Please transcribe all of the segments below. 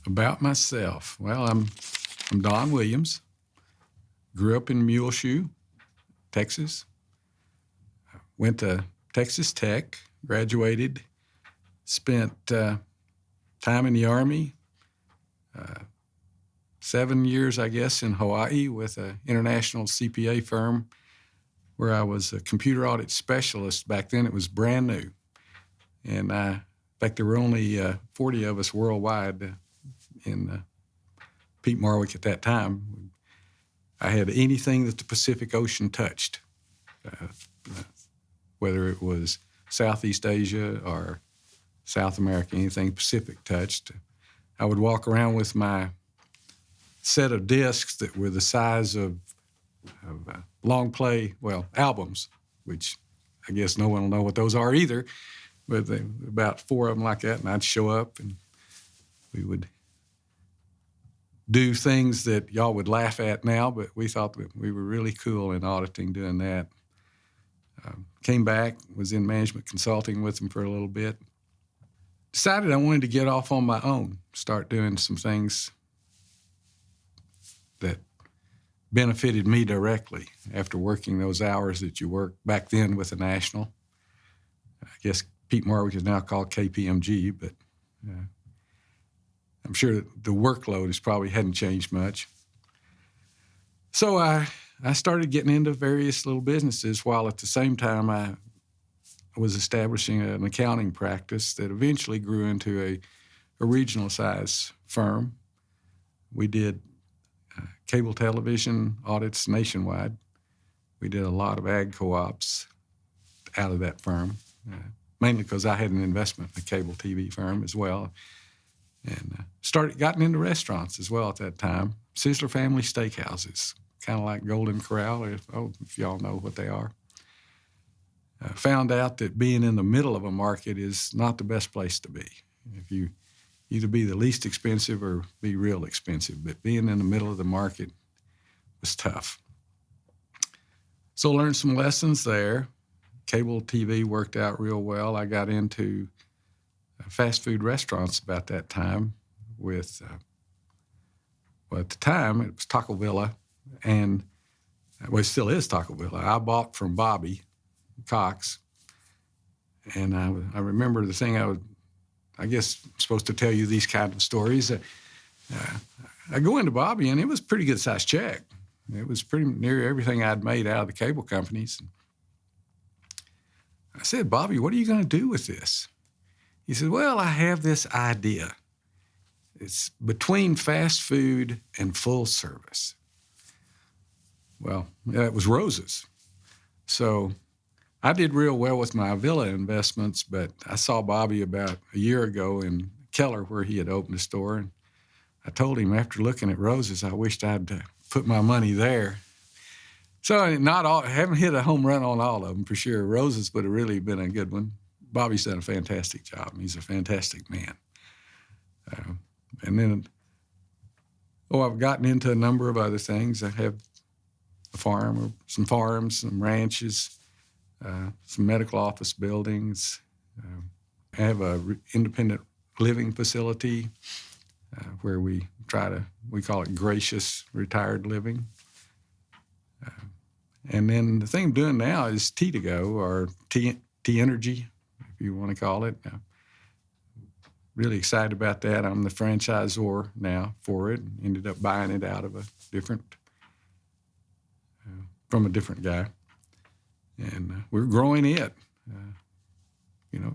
About myself. Well, I'm Don Williams. Grew up in Muleshoe, Texas. Went to Texas Tech, graduated, spent time in the Army, 7 years, I guess, in Hawaii with an international CPA firm where I was a computer audit specialist. Back then it was brand new. And in fact, there were only 40 of us worldwide in Pete Marwick at that time. I had anything that the Pacific Ocean touched, whether it was Southeast Asia or South America, anything Pacific touched. I would walk around with my set of discs that were the size of long play, albums, which I guess no one will know what those are either, but about 4 of them like that, and I'd show up and we would do things that y'all would laugh at now, but we thought that we were really cool in auditing doing that. Came back, was in management consulting with them for a little bit. Decided I wanted to get off on my own, start doing some things that benefited me directly after working those hours that you worked back then with the National. I guess Pete Marwick is now called KPMG, but I'm sure the workload probably hadn't changed much. So I started getting into various little businesses while at the same time I was establishing an accounting practice that eventually grew into a regional size firm. We did cable television audits nationwide. We did a lot of ag co-ops out of that firm, mainly because I had an investment in a cable TV firm as well. And gotten into restaurants as well at that time. Sizzler Family Steakhouses, kind of like Golden Corral, if y'all know what they are. Found out that being in the middle of a market is not the best place to be. If you either be the least expensive or be real expensive, but being in the middle of the market was tough. So learned some lessons there. Cable TV worked out real well. I got into fast food restaurants about that time with, at the time it was Taco Villa, and it still is Taco Villa. I bought from Bobby Cox, and I remember the thing I guess I'm supposed to tell you these kind of stories. I go into Bobby, and it was a pretty good-sized check. It was pretty near everything I'd made out of the cable companies. I said, Bobby, what are you going to do with this? He said, well, I have this idea. It's between fast food and full service. Well, it was roses. So I did real well with my villa investments, but I saw Bobby about a year ago in Keller where he had opened a store, and I told him after looking at roses, I wished I'd put my money there. So I haven't hit a home run on all of them for sure. Roses would have really been a good one. Bobby's done a fantastic job. He's a fantastic man. And then, I've gotten into a number of other things. I have a farm, some farms, some ranches, some medical office buildings. I have an independent living facility where we call it gracious retired living. And then the thing I'm doing now is T2Go, or T Energy, if you want to call it. Really excited about that. I'm the franchisor now for it. Ended up buying it out of from a different guy. And we're growing it.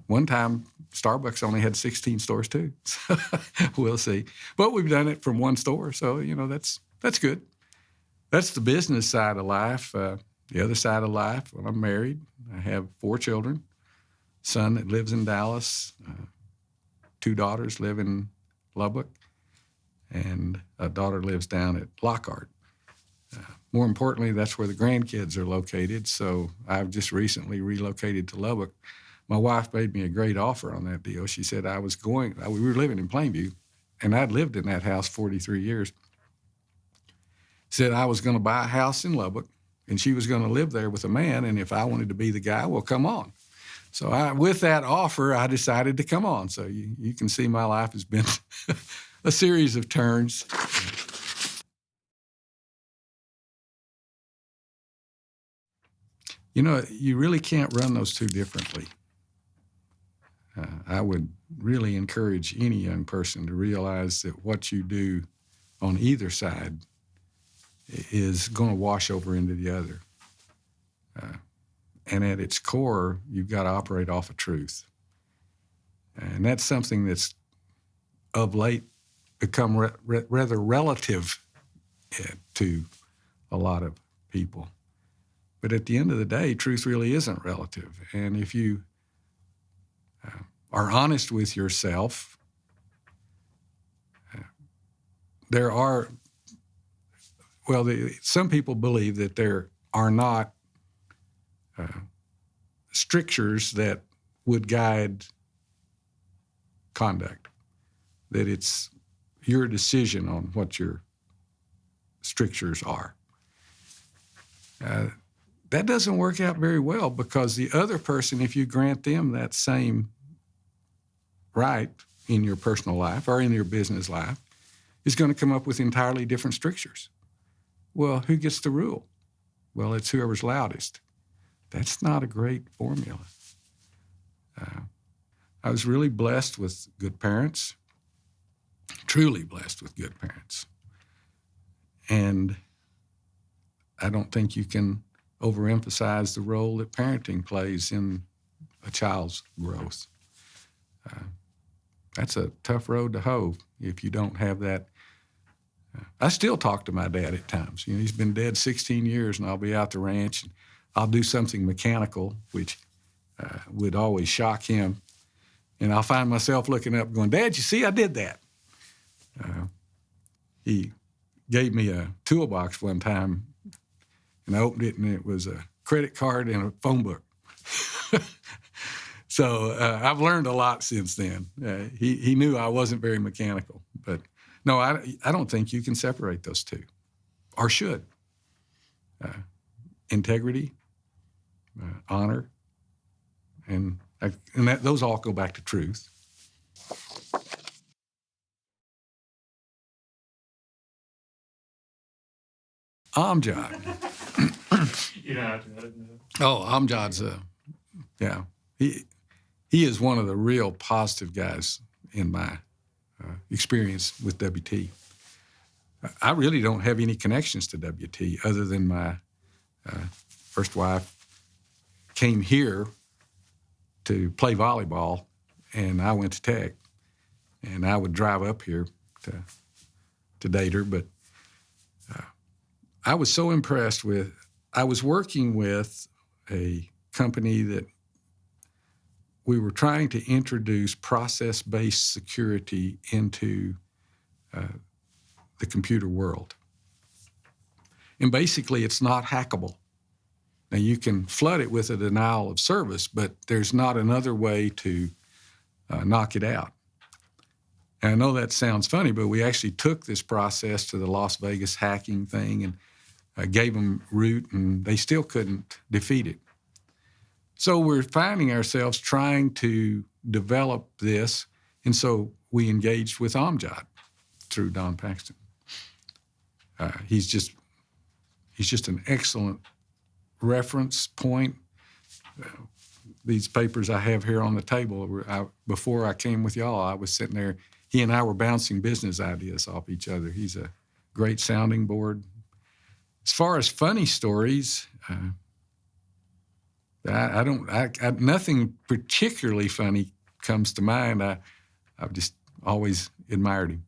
One time Starbucks only had 16 stores too. We'll see. But we've done it from one store, so that's good. That's the business side of life. The other side of life, well, I'm married. I have 4 children. Son that lives in Dallas. 2 daughters live in Lubbock, and a daughter lives down at Lockhart. More importantly, that's where the grandkids are located, so I've just recently relocated to Lubbock. My wife made me a great offer on that deal. She said we were living in Plainview, and I'd lived in that house 43 years. Said I was going to buy a house in Lubbock, and she was going to live there with a man, and if I wanted to be the guy, well, come on. So with that offer, I decided to come on. So you can see my life has been a series of turns. You know, you really can't run those two differently. I would really encourage any young person to realize that what you do on either side is going to wash over into the other. And at its core, you've got to operate off of truth. And that's something that's of late become rather relative to a lot of people. But at the end of the day, truth really isn't relative. And if you are honest with yourself, there are, some people believe that there are not strictures that would guide conduct, that it's your decision on what your strictures are. That doesn't work out very well, because the other person, if you grant them that same right in your personal life or in your business life, is going to come up with entirely different strictures. Well, who gets the rule? Well, it's whoever's loudest. That's not a great formula. I was really blessed with good parents, truly blessed with good parents. And I don't think you can overemphasize the role that parenting plays in a child's growth. That's a tough road to hoe if you don't have that. I still talk to my dad at times. You know, he's been dead 16 years, and I'll be out the ranch, and I'll do something mechanical, which would always shock him. And I'll find myself looking up going, "Dad, you see, I did that." He gave me a toolbox one time, and I opened it, and it was a credit card and a phone book. So I've learned a lot since then. He knew I wasn't very mechanical. But no, I don't think you can separate those two, or should. Integrity, honor, and those all go back to truth. Amjad. You don't have to edit it. Oh, Amjad's he is one of the real positive guys in my experience with WT. I really don't have any connections to WT other than my first wife came here to play volleyball, and I went to Tech, and I would drive up here to date her. But I was so impressed with. I was working with a company that we were trying to introduce process-based security into the computer world. And basically, it's not hackable. Now, you can flood it with a denial of service, but there's not another way to knock it out. And I know that sounds funny, but we actually took this process to the Las Vegas hacking thing and gave them root, and they still couldn't defeat it. So we're finding ourselves trying to develop this, and so we engaged with Amjad through Don Paxton. He's just an excellent reference point. These papers I have here on the table, before I came with y'all, I was sitting there. He and I were bouncing business ideas off each other. He's a great sounding board. As far as funny stories, nothing particularly funny comes to mind. I've just always admired him.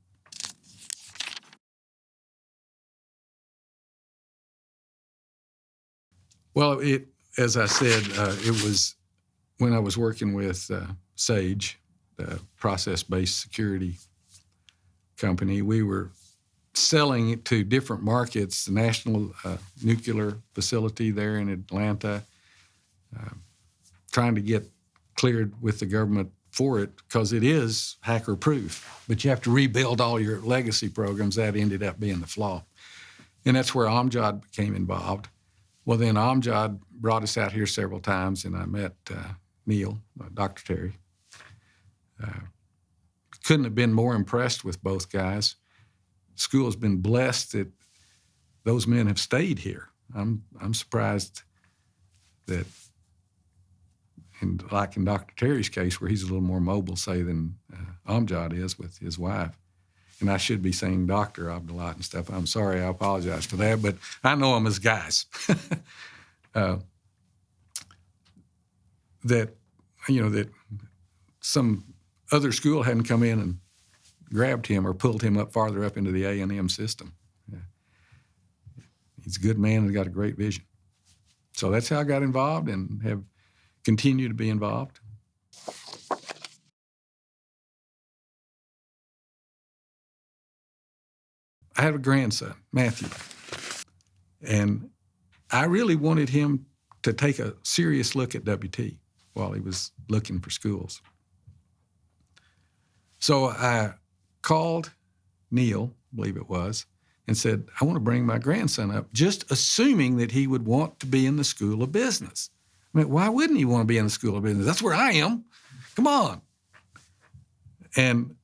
Well, as I said, it was when I was working with Sage, the process-based security company. We were selling it to different markets, the National Nuclear Facility there in Atlanta, trying to get cleared with the government for it because it is hacker-proof. But you have to rebuild all your legacy programs. That ended up being the flaw. And that's where Amjad became involved. Well, then Amjad brought us out here several times, and I met Neil, Dr. Terry. couldn't have been more impressed with both guys. School has been blessed that those men have stayed here. I'm surprised that, like in Dr. Terry's case, where he's a little more mobile, say, than Amjad is with his wife. And I should be saying Dr. Abdullah and stuff. I'm sorry, I apologize for that, but I know them as guys. That some other school hadn't come in and grabbed him or pulled him up farther up into the A&M system. Yeah. He's a good man and got a great vision. So that's how I got involved and have continued to be involved. I have a grandson, Matthew, and I really wanted him to take a serious look at WT while he was looking for schools. So I called Neil, I believe it was, and said, I want to bring my grandson up, just assuming that he would want to be in the School of Business. I mean, why wouldn't he want to be in the School of Business? That's where I am. Come on. And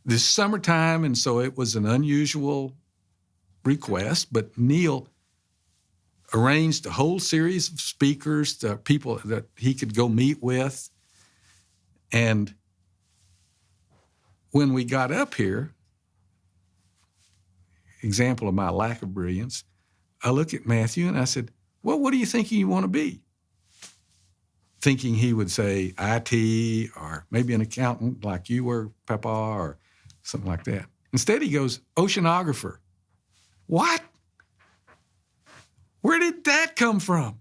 this summertime, and so it was an unusual request, but Neil arranged a whole series of speakers, the people that he could go meet with. And when we got up here, example of my lack of brilliance, I look at Matthew and I said, well, what do you think you want to be? Thinking he would say IT or maybe an accountant like you were, Papa, or something like that. Instead, he goes, oceanographer. What? Where did that come from?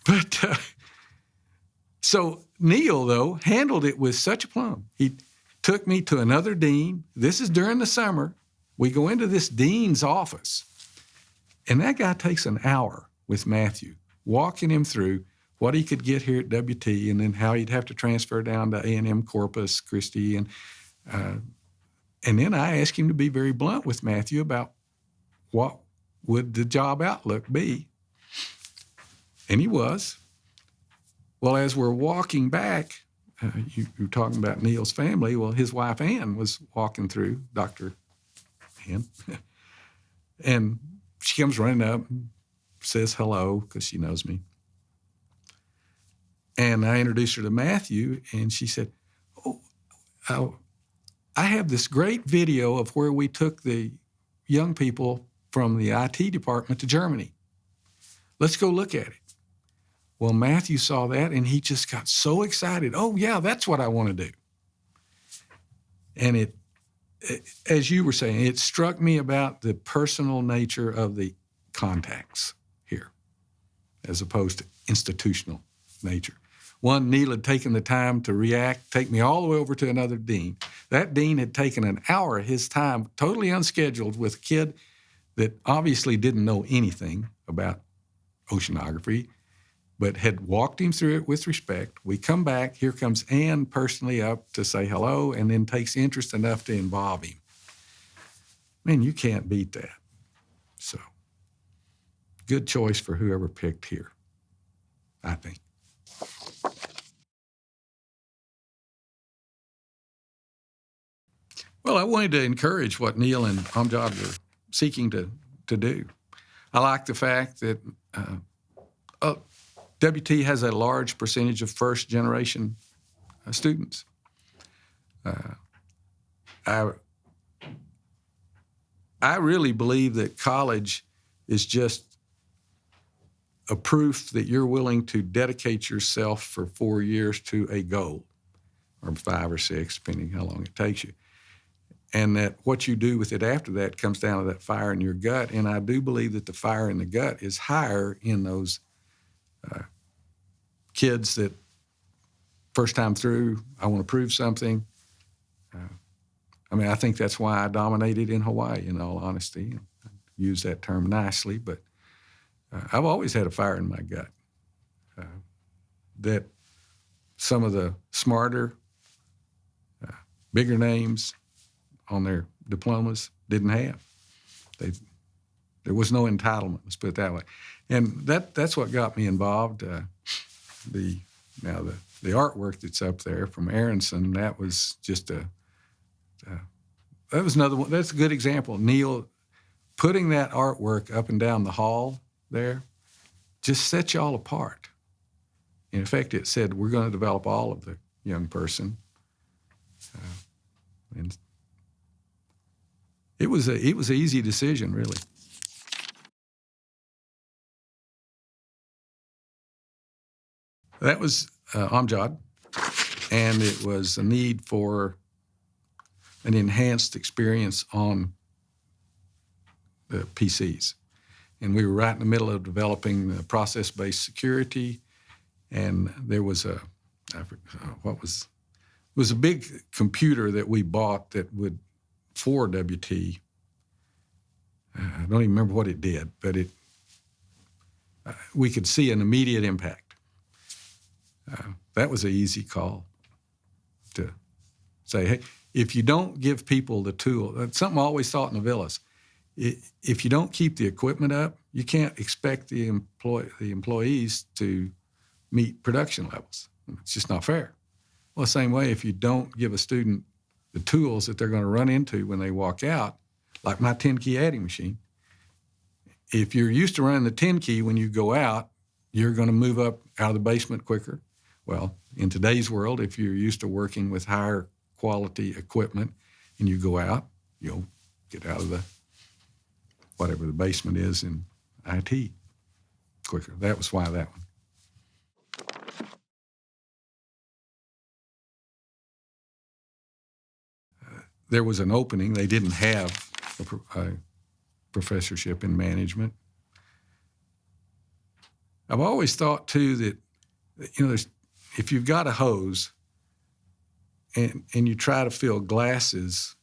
But so Neil, though, handled it with such aplomb. He took me to another dean. This is during the summer. We go into this dean's office, and that guy takes an hour with Matthew, walking him through what he could get here at WT and then how he'd have to transfer down to A&M Corpus Christi. And then I asked him to be very blunt with Matthew about what would the job outlook be. And he was. Well, as we're walking back, you were talking about Neil's family. Well, his wife, Ann, was walking through, Dr. Ann. And she comes running up and says hello because she knows me. And I introduced her to Matthew, and she said, oh, I have this great video of where we took the young people from the IT department to Germany. Let's go look at it. Well, Matthew saw that, and he just got so excited. Oh, yeah, that's what I want to do. And it, as you were saying, it struck me about the personal nature of the contacts here as opposed to institutional nature. One, Neil had taken the time to react, take me all the way over to another dean. That dean had taken an hour of his time, totally unscheduled, with a kid that obviously didn't know anything about oceanography, but had walked him through it with respect. We come back, here comes Ann personally up to say hello, and then takes interest enough to involve him. Man, you can't beat that. So, good choice for whoever picked here, I think. Well, I wanted to encourage what Neil and Amjad were seeking to do. I like the fact that WT has a large percentage of first-generation students. I really believe that college is just a proof that you're willing to dedicate yourself for 4 years to a goal, or 5 or 6, depending how long it takes you. And that what you do with it after that comes down to that fire in your gut. And I do believe that the fire in the gut is higher in those kids that first time through, I want to prove something. I think that's why I dominated in Hawaii, in all honesty. I use that term nicely, but I've always had a fire in my gut that some of the smarter, bigger names on their diplomas didn't have. There was no entitlement, let's put it that way. And that's what got me involved. The the artwork that's up there from Aronson, that was just that was another one. That's a good example. Neil putting that artwork up and down the hall there just set you all apart. In effect, it said, we're going to develop all of the young person. And it was an easy decision, really. That was Amjad, and it was a need for an enhanced experience on the PCs. And we were right in the middle of developing the process-based security, and there was it was a big computer that we bought that would, for WT, I don't even remember what it did, but we could see an immediate impact. That was an easy call to say, hey, if you don't give people the tool, that's something I always thought in the villas. If you don't keep the equipment up, you can't expect the employees to meet production levels. It's just not fair. Well, the same way, if you don't give a student the tools that they're going to run into when they walk out, like my 10-key adding machine, if you're used to running the 10-key when you go out, you're going to move up out of the basement quicker. Well, in today's world, if you're used to working with higher quality equipment and you go out, you'll get out of the whatever the basement is in IT quicker. That was why that one. There was an opening. They didn't have a professorship in management. I've always thought, too, that, if you've got a hose and you try to fill glasses,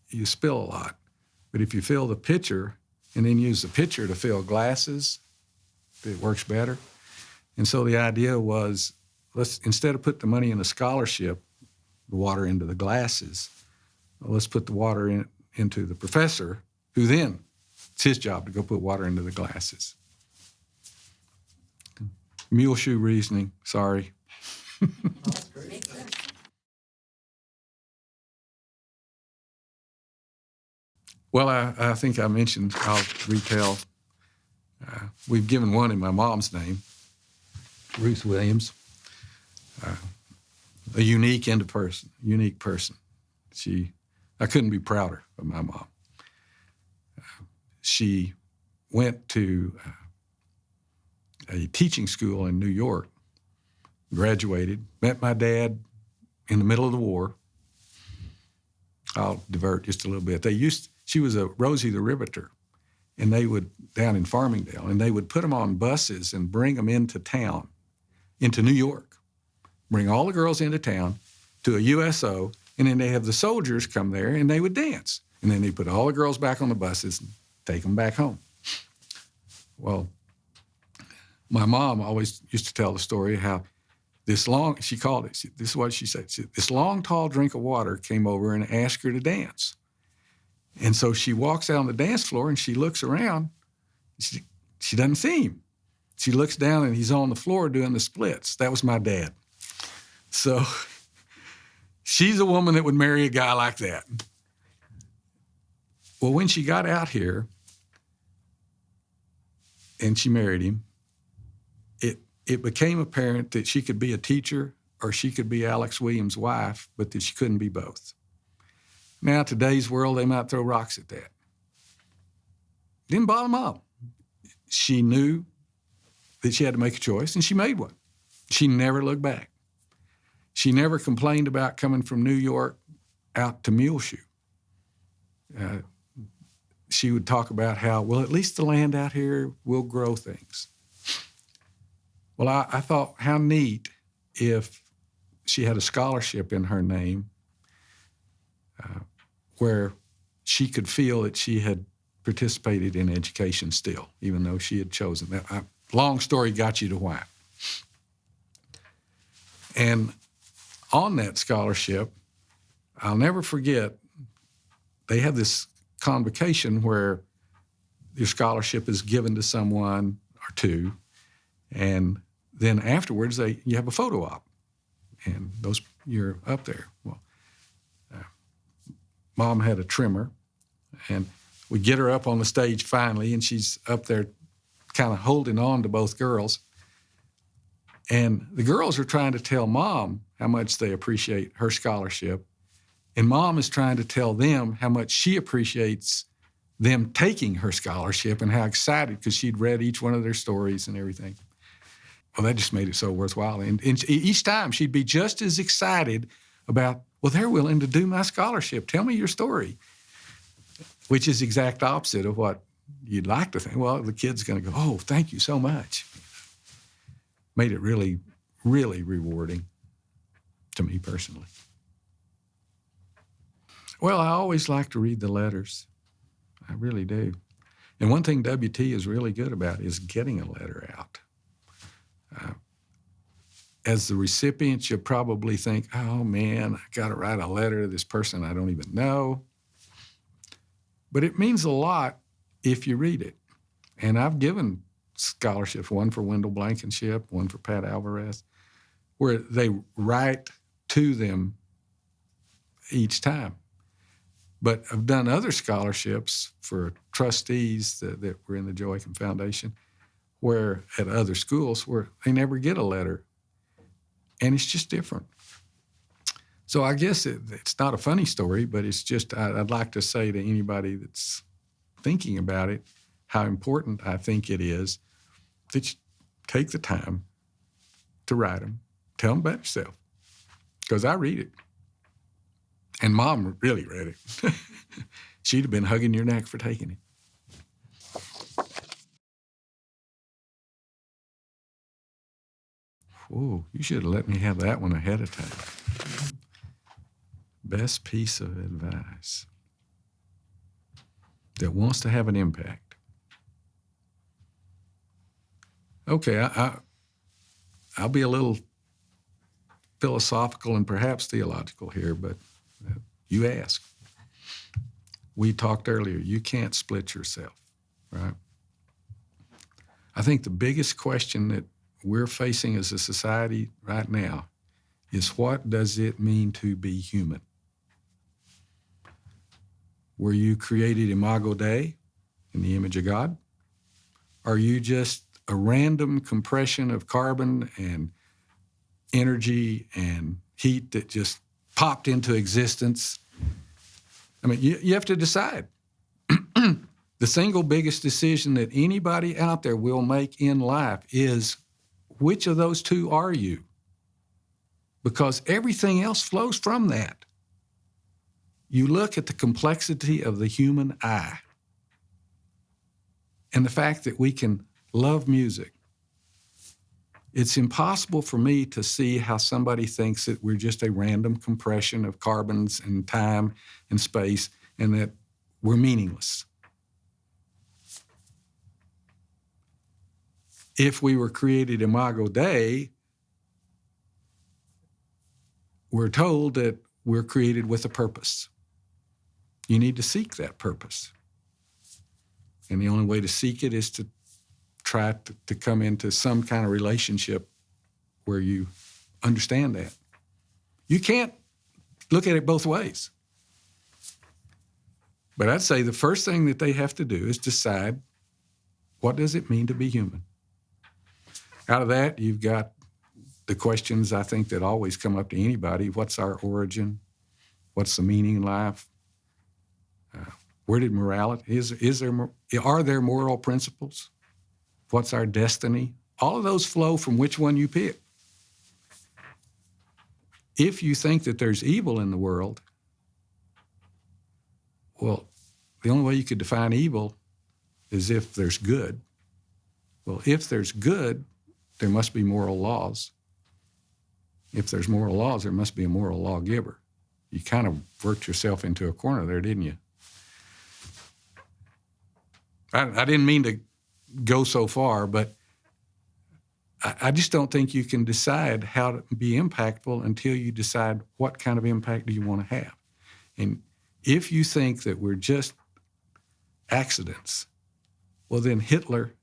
you spill a lot. But if you fill the pitcher and then use the pitcher to fill glasses, it works better. And so the idea was, instead of put the money in a scholarship, the water into the glasses, let's put the water into the professor, who then, it's his job to go put water into the glasses. Mule shoe reasoning, sorry. That's great. Well, I think I mentioned I'll retell. We've given one in my mom's name, Ruth Williams. A unique person. I couldn't be prouder of my mom. She went to a teaching school in New York, graduated, met my dad in the middle of the war. I'll divert just a little bit. She was a Rosie the Riveter, and they would, down in Farmingdale, and they would put them on buses and bring them into town, into New York, bring all the girls into town to a USO, and then they have the soldiers come there and they would dance. And then they put all the girls back on the buses and take them back home. Well, my mom always used to tell the story how she called it, this is what she said, this long, tall drink of water came over and asked her to dance. And so she walks out on the dance floor and she looks around. She doesn't see him. She looks down and he's on the floor doing the splits. That was my dad. So she's a woman that would marry a guy like that. Well, when she got out here and she married him, it became apparent that she could be a teacher or she could be Alex Williams' wife, but that she couldn't be both. Now, today's world, they might throw rocks at that. Didn't bother Mom. She knew that she had to make a choice, and she made one. She never looked back. She never complained about coming from New York out to Muleshoe. She would talk about how, well, at least the land out here will grow things. Well, I thought, how neat if she had a scholarship in her name where she could feel that she had participated in education still, even though she had chosen that. Long story got you to why. And on that scholarship, I'll never forget, they have this convocation where your scholarship is given to someone or two, and then afterwards you have a photo op. and you're up there. Well, Mom had a trimmer, and we get her up on the stage finally, and she's up there kind of holding on to both girls. And the girls are trying to tell Mom how much they appreciate her scholarship, and Mom is trying to tell them how much she appreciates them taking her scholarship and how excited, because she'd read each one of their stories and everything. Well, that just made it so worthwhile. And each time she'd be just as excited about, well, they're willing to do my scholarship. Tell me your story, which is the exact opposite of what you'd like to think. Well, the kid's going to go, oh, thank you so much. Made it really, really rewarding to me personally. Well, I always like to read the letters. I really do. And one thing WT is really good about is getting a letter out. As the recipient, you'll probably think, oh, man, I got to write a letter to this person I don't even know. But it means a lot if you read it. And I've given scholarships, one for Wendell Blankenship, one for Pat Alvarez, where they write to them each time. But I've done other scholarships for trustees that were in the Joachim Foundation, where at other schools where they never get a letter. And it's just different. So I guess it's not a funny story, but it's just, I'd like to say to anybody that's thinking about it, how important I think it is that you take the time to write them. Tell them about yourself, because I read it. And Mom really read it. She'd have been hugging your neck for taking it. Whoa, you should have let me have that one ahead of time. Best piece of advice that wants to have an impact. Okay, I'll be a little philosophical and perhaps theological here, but you ask. We talked earlier, you can't split yourself, right? I think the biggest question that we're facing as a society right now is, what does it mean to be human? Were you created imago Dei, in the image of God? Are you just a random compression of carbon and energy and heat that just popped into existence? I mean, you have to decide. The single biggest decision that anybody out there will make in life is, which of those two are you? Because everything else flows from that. You look at the complexity of the human eye and the fact that we can love music. It's impossible for me to see how somebody thinks that we're just a random compression of carbons and time and space and that we're meaningless. If we were created imago Dei, we're told that we're created with a purpose. You need to seek that purpose. And the only way to seek it is to try to come into some kind of relationship where you understand that. You can't look at it both ways. But I'd say the first thing that they have to do is decide, what does it mean to be human? Out of that, you've got the questions I think that always come up to anybody. What's our origin? What's the meaning in life? Where did morality, are there moral principles? What's our destiny? All of those flow from which one you pick. If you think that there's evil in the world, well, the only way you could define evil is if there's good. Well, if there's good, there must be moral laws. If there's moral laws, there must be a moral lawgiver. You kind of worked yourself into a corner there, didn't you? I didn't mean to go so far, but I just don't think you can decide how to be impactful until you decide what kind of impact do you want to have. And if you think that we're just accidents, well, then Hitler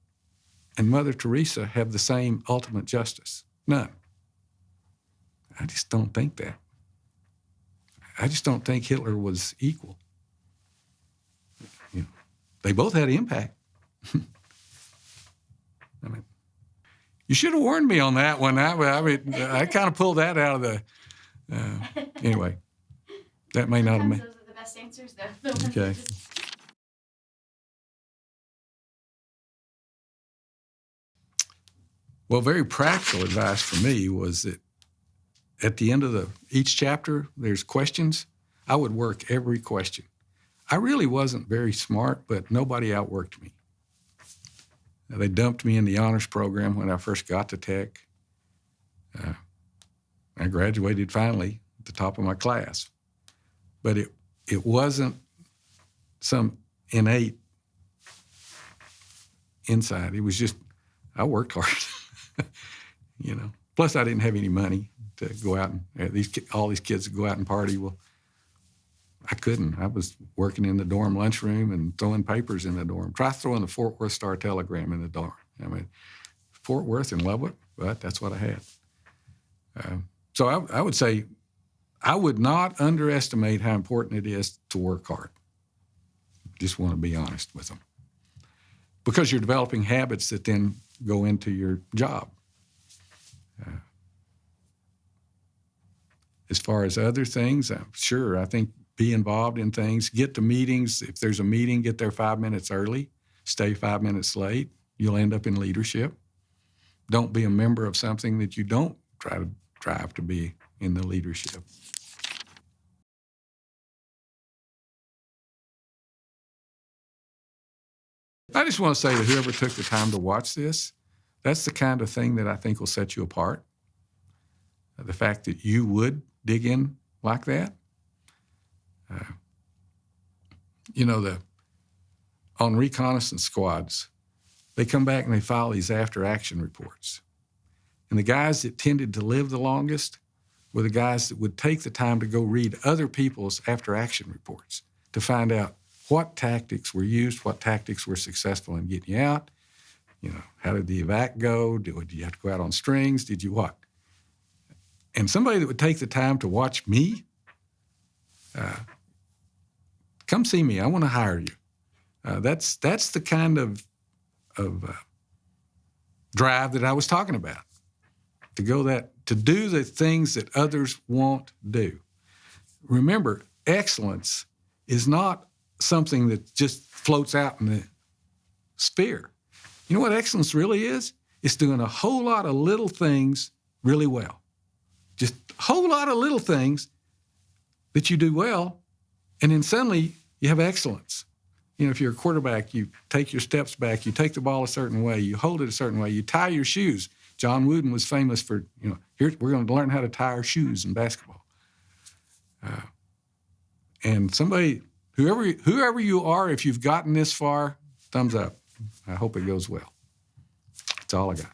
and Mother Teresa have the same ultimate justice. None. I just don't think that. I just don't think Hitler was equal. You know, they both had impact. I mean, you should have warned me on that one. I kind of pulled that out of the. Anyway, that may not have Sometimes been. those are the best answers, though. The ones Okay. that just- Well, very practical advice for me was that at the end of each chapter, there's questions. I would work every question. I really wasn't very smart, but nobody outworked me. They dumped me in the honors program when I first got to Tech. I graduated finally at the top of my class. But it wasn't some innate insight. It was just, I worked hard, you know. Plus, I didn't have any money to go out and, all these kids to go out and party. Well, I couldn't. I was working in the dorm lunchroom and throwing papers in the dorm. Try throwing the Fort Worth Star-Telegram in the dorm. I mean, Fort Worth and Lubbock, but that's what I had. So I would say I would not underestimate how important it is to work hard. Just want to be honest with them. Because you're developing habits that then go into your job. As far as other things, sure, I think be involved in things. Get to meetings. If there's a meeting, get there 5 minutes early. Stay 5 minutes late. You'll end up in leadership. Don't be a member of something that you don't try to drive to be in the leadership. I just want to say to whoever took the time to watch this, that's the kind of thing that I think will set you apart. The fact that you would dig in like that. You know, on reconnaissance squads, they come back and they file these after-action reports. And the guys that tended to live the longest were the guys that would take the time to go read other people's after-action reports to find out what tactics were used, what tactics were successful in getting you out. You know, how did the evac go? Did you have to go out on strings? Did you what? And somebody that would take the time to watch me, come see me. I want to hire you. That's the kind of drive that I was talking about. To do the things that others won't do. Remember, excellence is not something that just floats out in the sphere. You know what excellence really is? It's doing a whole lot of little things really well. Just a whole lot of little things that you do well, and then suddenly you have excellence. You know, if you're a quarterback, you take your steps back, you take the ball a certain way, you hold it a certain way, you tie your shoes. John Wooden was famous for, here we're going to learn how to tie our shoes in basketball. And somebody, whoever you are, if you've gotten this far, thumbs up. I hope it goes well. That's all I got.